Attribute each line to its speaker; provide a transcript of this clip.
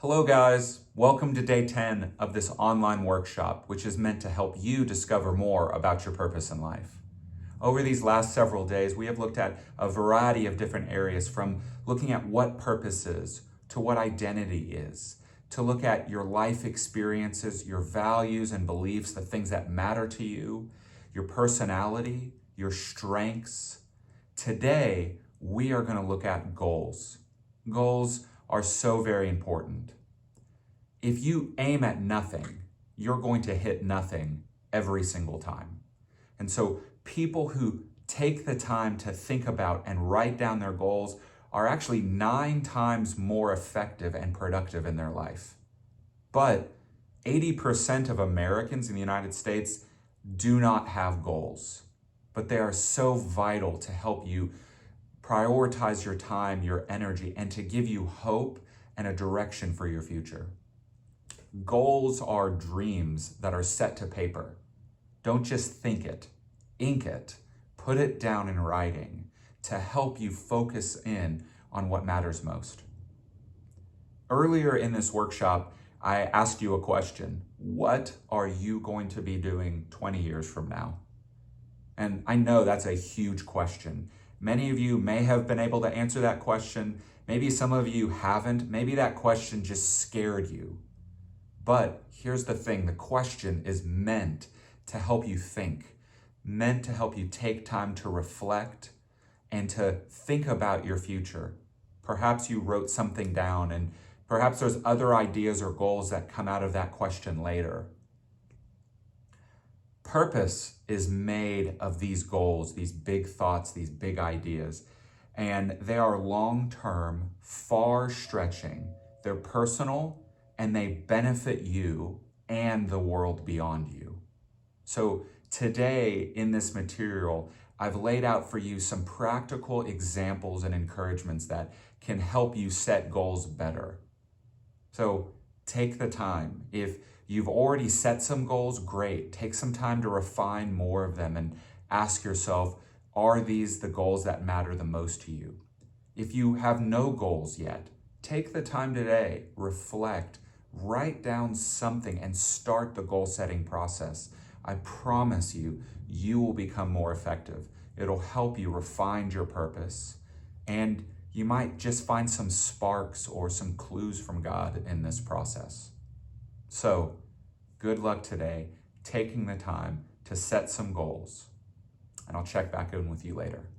Speaker 1: Hello guys, welcome to day 10 of this online workshop, which is meant to help you discover more about your purpose in life. Over these last several days, we have looked at a variety of different areas, from looking at what purpose is, to what identity is, to look at your life experiences, your values and beliefs, the things that matter to you, your personality, your strengths. Today, we are going to look at goals. Goals are so very important. If you aim at nothing, you're going to hit nothing every single time. And so people who take the time to think about and write down their goals are actually 9 times more effective and productive in their life. But 80% of Americans in the United States do not have goals, but they are so vital to help you prioritize your time, your energy, and to give you hope and a direction for your future. Goals are dreams that are set to paper. Don't just think it, ink it, put it down in writing to help you focus in on what matters most. Earlier in this workshop, I asked you a question. What are you going to be doing 20 years from now? And I know that's a huge question. Many of you may have been able to answer that question. Maybe some of you haven't. Maybe that question just scared you. But here's the thing. The question is meant to help you think, meant to help you take time to reflect and to think about your future. Perhaps you wrote something down, and perhaps there's other ideas or goals that come out of that question later. Purpose is made of these goals, these big thoughts, these big ideas, and they are long-term, far-stretching. They're personal, and they benefit you and the world beyond you. So today in this material, I've laid out for you some practical examples and encouragements that can help you set goals better. So take the time. If you've already set some goals, great. Take some time to refine more of them and ask yourself, are these the goals that matter the most to you? If you have no goals yet, take the time today, reflect, write down something and start the goal setting process. I promise you, you will become more effective. It'll help you refine your purpose, and you might just find some sparks or some clues from God in this process. So, good luck today, taking the time to set some goals, and I'll check back in with you later.